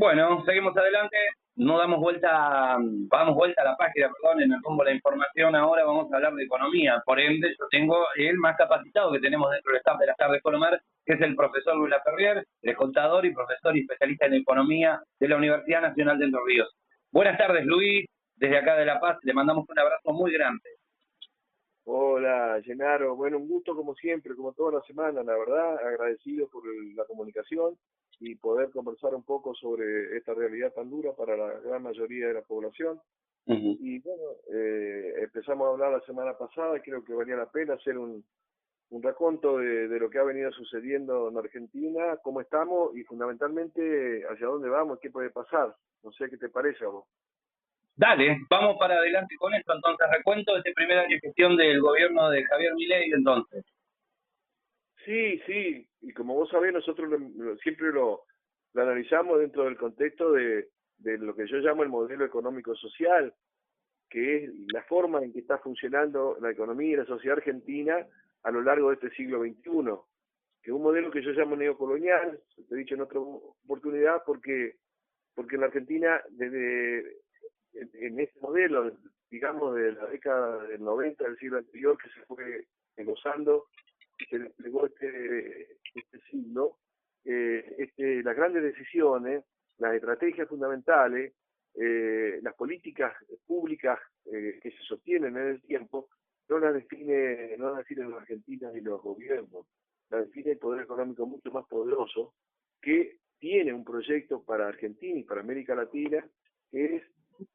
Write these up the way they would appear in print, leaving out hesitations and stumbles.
Bueno, seguimos adelante, no damos vuelta, vamos vuelta a la página, perdón, en el rumbo de la información. Ahora vamos a hablar de economía. Por ende, yo tengo el más capacitado que tenemos dentro del staff de las tardes Colomar, que es el profesor Luis Laferrier, es contador y profesor y especialista en economía de la Universidad Nacional de Entre Ríos. Buenas tardes, Luis, desde acá de La Paz, le mandamos un abrazo muy grande. Hola, Genaro. Bueno, un gusto como siempre, como toda la semana, la verdad, agradecido por la comunicación y poder conversar un poco sobre esta realidad tan dura para la gran mayoría de la población. Y bueno, empezamos a hablar la semana pasada y creo que valía la pena hacer un raconto de lo que ha venido sucediendo en Argentina, cómo estamos y fundamentalmente hacia dónde vamos, qué puede pasar. No sé qué te parece a vos. Dale, vamos para adelante con esto. Entonces, recuento de este primer año de gestión del gobierno de Javier Milei, entonces. Sí, sí, y como vos sabés, nosotros siempre lo analizamos dentro del contexto de lo que yo llamo el modelo económico-social, que es la forma en que está funcionando la economía y la sociedad argentina a lo largo de este siglo XXI, que es un modelo que yo llamo neocolonial, te he dicho en otra oportunidad, porque en la Argentina, en este modelo, digamos, de la década del 90 del siglo anterior, que se fue enlozando, se desplegó este siglo, las grandes decisiones, las estrategias fundamentales, las políticas públicas que se sostienen en el tiempo, no las definen los argentinos ni los gobiernos, las define el poder económico mucho más poderoso, que tiene un proyecto para Argentina y para América Latina, que es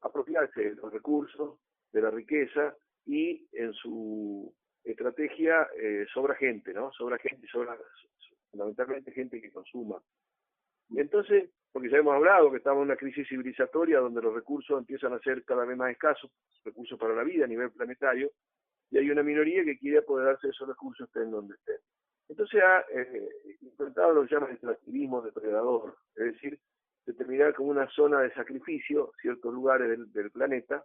apropiarse de los recursos, de la riqueza, y en su estrategia sobra gente, ¿no? Sobra gente, fundamentalmente gente que consuma. Y entonces, porque ya hemos hablado que estamos en una crisis civilizatoria donde los recursos empiezan a ser cada vez más escasos, recursos para la vida a nivel planetario, y hay una minoría que quiere apoderarse de esos recursos estén donde estén. Entonces ha intentado lo que llaman extractivismo depredador, es decir, determinar como una zona de sacrificio ciertos lugares del planeta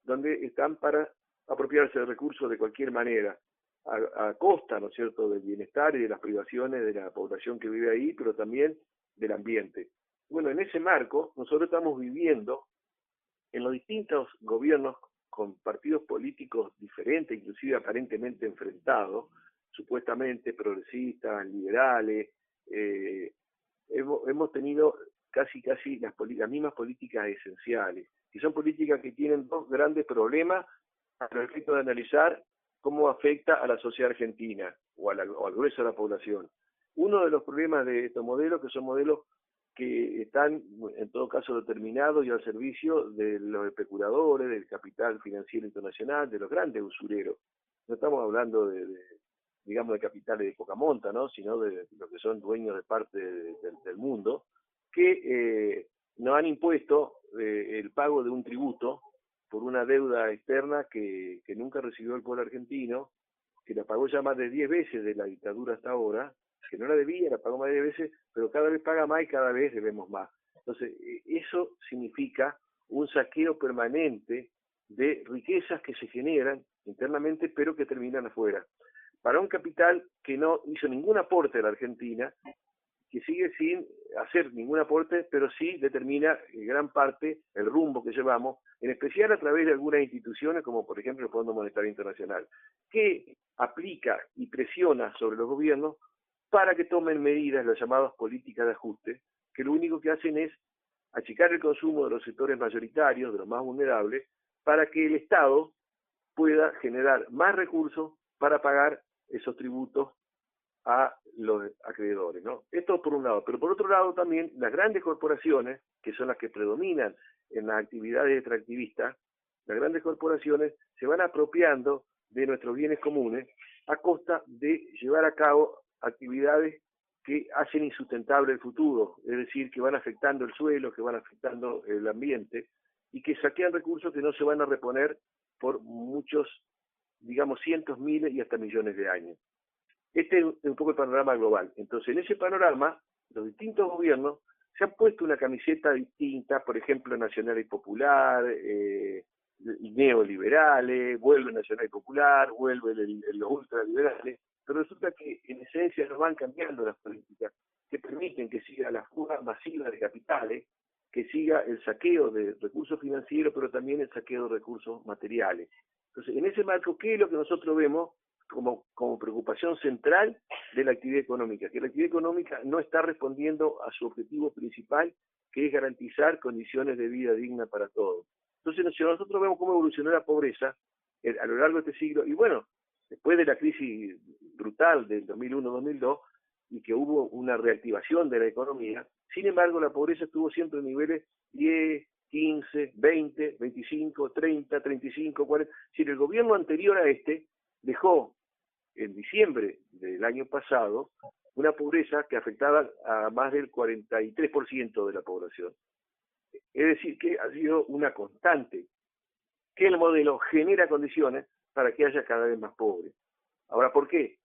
donde están para apropiarse de recursos de cualquier manera, a costa, ¿no es cierto?, del bienestar y de las privaciones de la población que vive ahí, pero también del ambiente. Bueno, en ese marco, nosotros estamos viviendo en los distintos gobiernos con partidos políticos diferentes, inclusive aparentemente enfrentados, supuestamente progresistas, liberales, hemos tenido casi las mismas políticas esenciales, y son políticas que tienen dos grandes problemas al efecto de analizar cómo afecta a la sociedad argentina o al grueso de la población. Uno de los problemas de estos modelos, que son modelos que están en todo caso determinados y al servicio de los especuladores, del capital financiero internacional, de los grandes usureros. No estamos hablando digamos, de capitales de poca monta, ¿no?, sino de los que son dueños de parte del mundo, que nos han impuesto el pago de un tributo por una deuda externa que nunca recibió el pueblo argentino, que la pagó ya más de 10 veces de la dictadura hasta ahora, que no la debía, la pagó más de 10 veces, pero cada vez paga más y cada vez debemos más. Entonces, eso significa un saqueo permanente de riquezas que se generan internamente, pero que terminan afuera. Para un capital que no hizo ningún aporte a la Argentina, que sigue sin hacer ningún aporte, pero sí determina gran parte el rumbo que llevamos, en especial a través de algunas instituciones, como por ejemplo el Fondo Monetario Internacional, que aplica y presiona sobre los gobiernos para que tomen medidas, las llamadas políticas de ajuste, que lo único que hacen es achicar el consumo de los sectores mayoritarios, de los más vulnerables, para que el Estado pueda generar más recursos para pagar esos tributos a los acreedores, ¿no? Esto por un lado, pero por otro lado también las grandes corporaciones, que son las que predominan en las actividades extractivistas, las grandes corporaciones se van apropiando de nuestros bienes comunes a costa de llevar a cabo actividades que hacen insustentable el futuro, es decir, que van afectando el suelo, que van afectando el ambiente y que saquean recursos que no se van a reponer por muchos, digamos, cientos, miles y hasta millones de años. Este es un poco el panorama global. Entonces, en ese panorama, los distintos gobiernos se han puesto una camiseta distinta, por ejemplo, Nacional y Popular, neoliberales, vuelve Nacional y Popular, vuelve los ultraliberales, pero resulta que en esencia nos van cambiando las políticas que permiten que siga la fuga masiva de capitales que siga el saqueo de recursos financieros, pero también el saqueo de recursos materiales. Entonces, en ese marco, ¿qué es lo que nosotros vemos como preocupación central de la actividad económica? Que la actividad económica no está respondiendo a su objetivo principal, que es garantizar condiciones de vida digna para todos. Entonces, si nosotros vemos cómo evolucionó la pobreza a lo largo de este siglo, y bueno, después de la crisis brutal del 2001-2002, y que hubo una reactivación de la economía, sin embargo, la pobreza estuvo siempre en niveles 10, 15, 20, 25, 30, 35, 40. Si el gobierno anterior a este dejó en diciembre del año pasado una pobreza que afectaba a más del 43% de la población. Es decir, que ha sido una constante, que el modelo genera condiciones para que haya cada vez más pobres. Ahora, ¿por qué?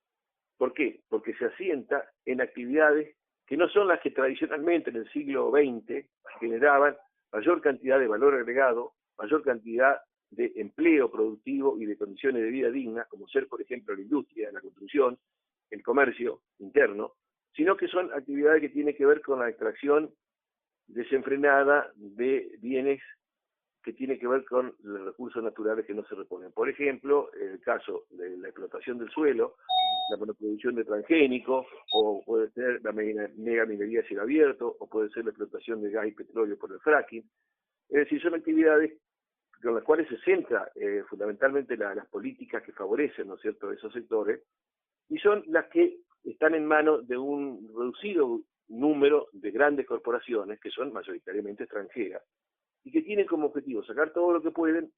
¿Por qué? Porque se asienta en actividades que no son las que tradicionalmente en el siglo XX generaban mayor cantidad de valor agregado, mayor cantidad de empleo productivo y de condiciones de vida dignas, como ser, por ejemplo, la industria, la construcción, el comercio interno, sino que son actividades que tienen que ver con la extracción desenfrenada de bienes que tiene que ver con los recursos naturales que no se reponen. Por ejemplo, el caso de la explotación del suelo, la monoproducción de transgénicos, o puede ser la mega minería a cielo abierto, o puede ser la explotación de gas y petróleo por el fracking. Es decir, son actividades con las cuales se centra fundamentalmente las políticas que favorecen, ¿no es cierto?, esos sectores, y son las que están en manos de un reducido número de grandes corporaciones, que son mayoritariamente extranjeras, y que tienen como objetivo sacar todo lo que pueden,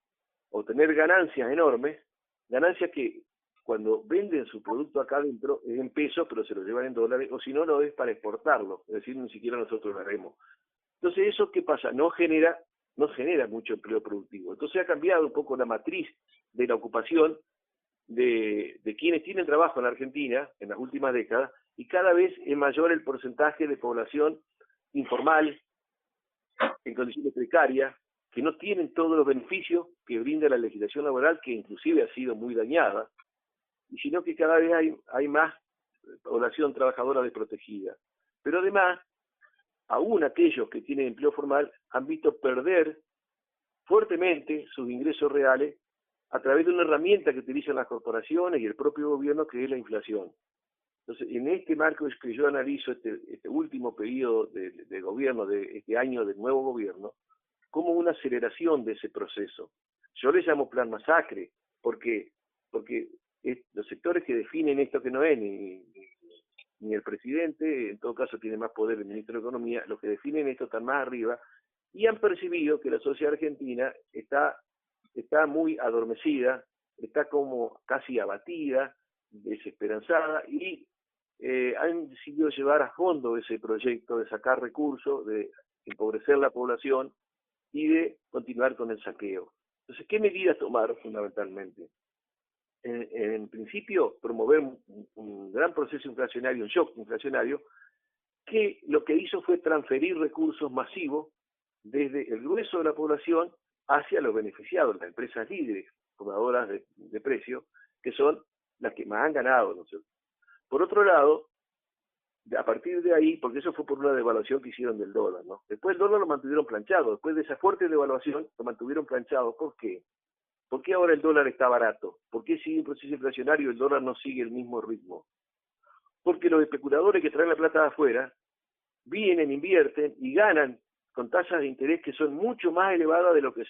obtener ganancias enormes, ganancias que cuando venden su producto acá adentro es en pesos, pero se lo llevan en dólares, o si no, lo es para exportarlo, es decir, ni siquiera nosotros lo haremos. Entonces, ¿eso qué pasa? No genera mucho empleo productivo. Entonces ha cambiado un poco la matriz de la ocupación de quienes tienen trabajo en Argentina en las últimas décadas, y cada vez es mayor el porcentaje de población informal, en condiciones precarias, que no tienen todos los beneficios que brinda la legislación laboral, que inclusive ha sido muy dañada, y sino que cada vez hay más población trabajadora desprotegida. Pero además, aún aquellos que tienen empleo formal han visto perder fuertemente sus ingresos reales a través de una herramienta que utilizan las corporaciones y el propio gobierno, que es la inflación. Entonces, en este marco es que yo analizo este último periodo de gobierno, de este año del nuevo gobierno, como una aceleración de ese proceso. Yo le llamo plan masacre, porque los sectores que definen esto, que no es ni el presidente, en todo caso tiene más poder el ministro de Economía, los que definen esto están más arriba, y han percibido que la sociedad argentina está muy adormecida, está como casi abatida, desesperanzada, y han decidido llevar a fondo ese proyecto de sacar recursos, de empobrecer la población y de continuar con el saqueo. Entonces, ¿qué medidas tomaron fundamentalmente? En principio, promover un gran proceso inflacionario, un shock inflacionario, que lo que hizo fue transferir recursos masivos desde el grueso de la población hacia los beneficiados, las empresas líderes, formadoras de precios, que son las que más han ganado, ¿no es cierto? Por otro lado, a partir de ahí, porque eso fue por una devaluación que hicieron del dólar, ¿no? Después el dólar lo mantuvieron planchado, después de esa fuerte devaluación lo mantuvieron planchado. ¿Por qué? ¿Por qué ahora el dólar está barato? ¿Por qué sigue un proceso inflacionario y el dólar no sigue el mismo ritmo? Porque los especuladores que traen la plata de afuera vienen, invierten y ganan con tasas de interés que son mucho más elevadas de lo que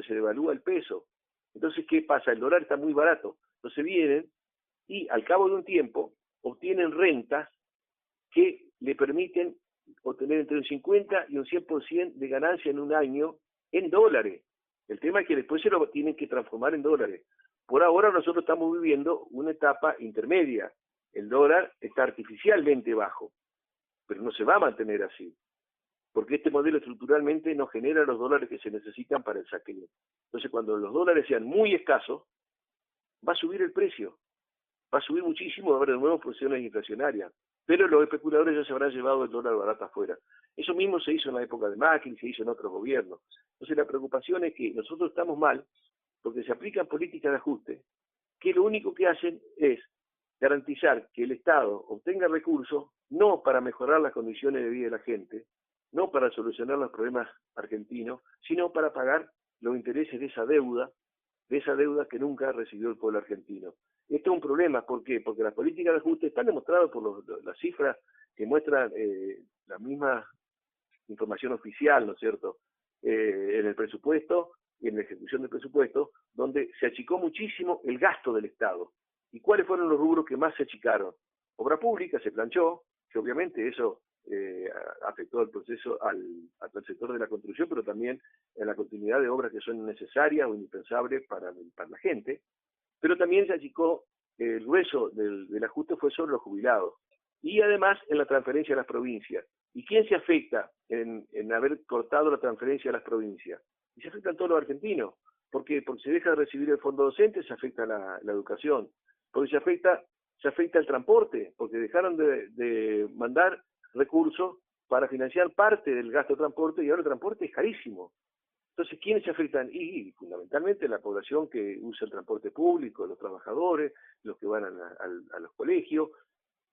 se devalúa el peso. Entonces, ¿qué pasa? El dólar está muy barato. Entonces vienen y al cabo de un tiempo obtienen rentas que le permiten obtener entre un 50 y un 100% de ganancia en un año en dólares. El tema es que después se lo tienen que transformar en dólares. Por ahora nosotros estamos viviendo una etapa intermedia. El dólar está artificialmente bajo, pero no se va a mantener así, porque este modelo estructuralmente no genera los dólares que se necesitan para el saqueo. Entonces, cuando los dólares sean muy escasos, va a subir el precio, va a subir muchísimo, va a haber de nuevo presiones inflacionarias, pero los especuladores ya se habrán llevado el dólar barato afuera. Eso mismo se hizo en la época de Macri, se hizo en otros gobiernos. Entonces, la preocupación es que nosotros estamos mal, porque se aplican políticas de ajuste, que lo único que hacen es garantizar que el Estado obtenga recursos, no para mejorar las condiciones de vida de la gente, no para solucionar los problemas argentinos, sino para pagar los intereses de esa deuda que nunca recibió el pueblo argentino. Esto es un problema, ¿por qué? Porque las políticas de ajuste están demostradas por las cifras que muestran la misma información oficial, ¿no es cierto?, en el presupuesto y en la ejecución del presupuesto, donde se achicó muchísimo el gasto del Estado. ¿Y cuáles fueron los rubros que más se achicaron? Obra pública se planchó, que obviamente eso afectó el proceso al sector de la construcción, pero también en la continuidad de obras que son necesarias o indispensables para la gente. Pero también se achicó, el grueso del ajuste fue sobre los jubilados. Y además en la transferencia a las provincias. ¿Y quién se afecta en haber cortado la transferencia a las provincias? Y se afectan todos los argentinos. ¿Por qué? Porque se deja de recibir el fondo docente, se afecta la educación. Porque se afecta el transporte, porque dejaron de mandar recursos para financiar parte del gasto de transporte y ahora el transporte es carísimo. Entonces, ¿quiénes se afectan? Y fundamentalmente la población que usa el transporte público, los trabajadores, los que van a los colegios.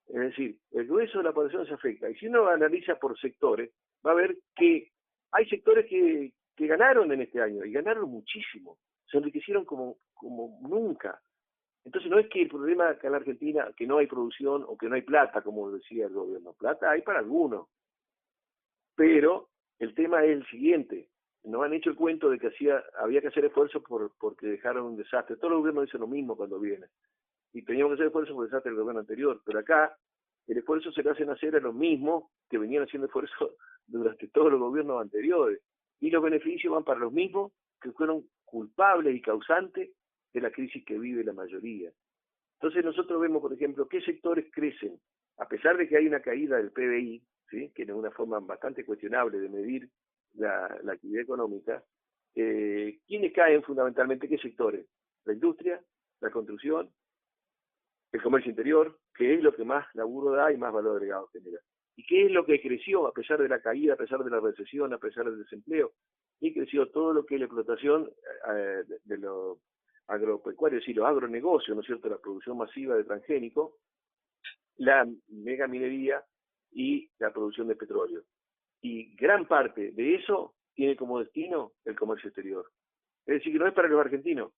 Es decir, el grueso de la población se afecta. Y si uno analiza por sectores, va a ver que hay sectores que ganaron en este año, y ganaron muchísimo. Se enriquecieron como nunca. Entonces no es que el problema acá en la Argentina, que no hay producción o que no hay plata, como decía el gobierno. Plata hay para algunos. Pero el tema es el siguiente. Nos han hecho el cuento de que había que hacer esfuerzo porque dejaron un desastre. Todos los gobiernos dicen lo mismo cuando vienen. Y teníamos que hacer esfuerzo por el desastre del gobierno anterior. Pero acá el esfuerzo se le hacen hacer a los mismos que venían haciendo esfuerzo durante todos los gobiernos anteriores. Y los beneficios van para los mismos que fueron culpables y causantes de la crisis que vive la mayoría. Entonces nosotros vemos, por ejemplo, qué sectores crecen, a pesar de que hay una caída del PBI, ¿sí?, que es una forma bastante cuestionable de medir la actividad económica. ¿Quiénes caen fundamentalmente? ¿Qué sectores? La industria, la construcción, el comercio interior, que es lo que más laburo da y más valor agregado genera. ¿Y qué es lo que creció a pesar de la caída, a pesar de la recesión, a pesar del desempleo? Y creció todo lo que es la explotación de los agropecuarios, es decir, los agronegocios, ¿no es cierto?, la producción masiva de transgénicos, la megaminería y la producción de petróleo. Y gran parte de eso tiene como destino el comercio exterior. Es decir, que no es para los argentinos.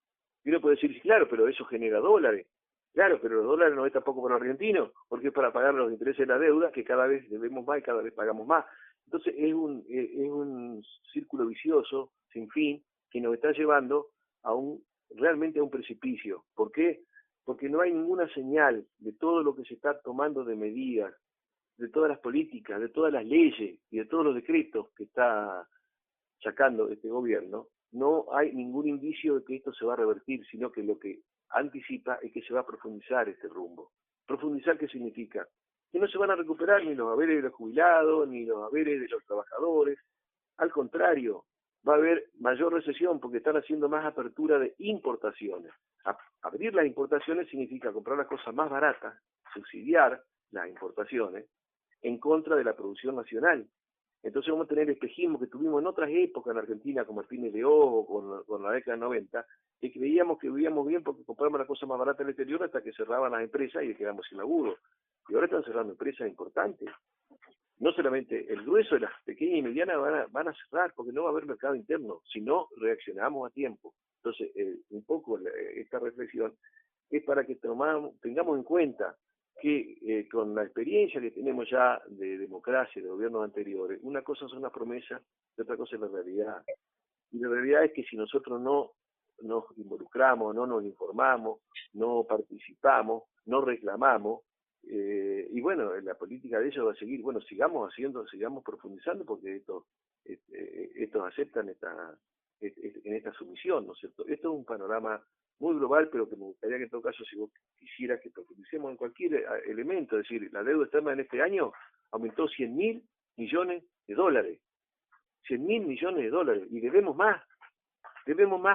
Y uno puede decir, claro, pero eso genera dólares. Claro, pero los dólares no es tampoco para los argentinos, porque es para pagar los intereses de la deuda, que cada vez debemos más y cada vez pagamos más. Entonces es un círculo vicioso, sin fin, que nos está llevando realmente a un precipicio. ¿Por qué? Porque no hay ninguna señal de todo lo que se está tomando de medidas, de todas las políticas, de todas las leyes y de todos los decretos que está sacando este gobierno. No hay ningún indicio de que esto se va a revertir, sino que lo que anticipa es que se va a profundizar este rumbo. ¿Profundizar qué significa? Que no se van a recuperar ni los haberes de los jubilados, ni los haberes de los trabajadores. Al contrario, va a haber mayor recesión porque están haciendo más apertura de importaciones. Abrir las importaciones significa comprar las cosas más baratas, subsidiar las importaciones en contra de la producción nacional. Entonces vamos a tener el espejismo que tuvimos en otras épocas en Argentina, como el fines de ojo, con la década del 90, que creíamos que vivíamos bien porque comprábamos las cosas más baratas en el exterior hasta que cerraban las empresas y quedamos sin laburo. Y ahora están cerrando empresas importantes. No solamente el grueso de las pequeñas y medianas van a cerrar porque no va a haber mercado interno, si no reaccionamos a tiempo. Entonces, un poco esta reflexión es para que tengamos en cuenta que con la experiencia que tenemos ya de democracia, de gobiernos anteriores, una cosa son las promesas y otra cosa es la realidad. Y la realidad es que si nosotros no nos involucramos, no nos informamos, no participamos, no reclamamos, y bueno, la política de ellos va a seguir, bueno, sigamos profundizando porque estos aceptan en esta sumisión, ¿no es cierto? Esto es un panorama muy global, pero que me gustaría que en todo caso, si vos quisieras que profundicemos en cualquier elemento, es decir, la deuda externa en este año aumentó 100.000 millones de dólares. 100.000 millones de dólares, y debemos más,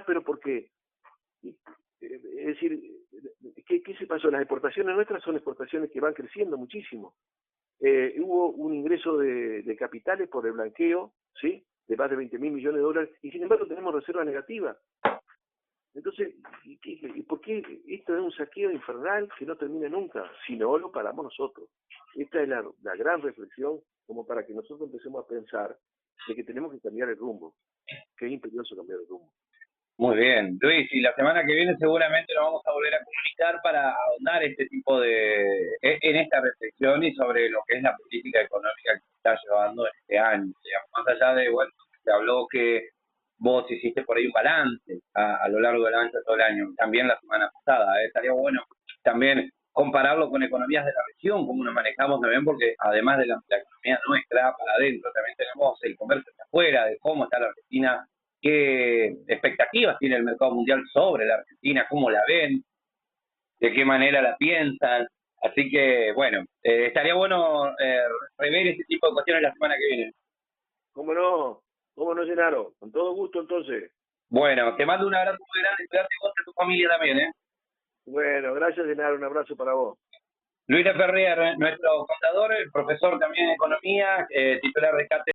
pero porque, es decir, ¿qué se pasó? Las exportaciones nuestras son exportaciones que van creciendo muchísimo. Hubo un ingreso de capitales por el blanqueo, ¿sí?, de más de 20.000 millones de dólares, y sin embargo tenemos reservas negativas. Entonces, ¿por qué esto es un saqueo infernal que no termina nunca? Si no lo paramos nosotros. Esta es la gran reflexión como para que nosotros empecemos a pensar de que tenemos que cambiar el rumbo, que es imperioso cambiar el rumbo. Muy bien, Luis, y la semana que viene seguramente nos vamos a volver a comunicar para ahondar este tipo en esta reflexión y sobre lo que es la política económica que se está llevando este año. Digamos, más allá de, bueno, se habló que vos hiciste por ahí un balance a lo largo del ancho de todo el año, también la semana pasada, estaría bueno también compararlo con economías de la región, cómo nos manejamos también, porque además de la economía nuestra, para adentro también tenemos el comercio de afuera, de cómo está la Argentina, qué expectativas tiene el mercado mundial sobre la Argentina, cómo la ven, de qué manera la piensan. Así que, bueno, estaría bueno rever ese tipo de cuestiones la semana que viene. ¿Cómo no, Genaro? Con todo gusto, entonces. Bueno, te mando un abrazo muy grande, cuidarte vos y a tu familia también, ¿eh? Bueno, gracias, Genaro, un abrazo para vos. Luis Ferrer, nuestro contador, profesor también de economía, titular de cátedra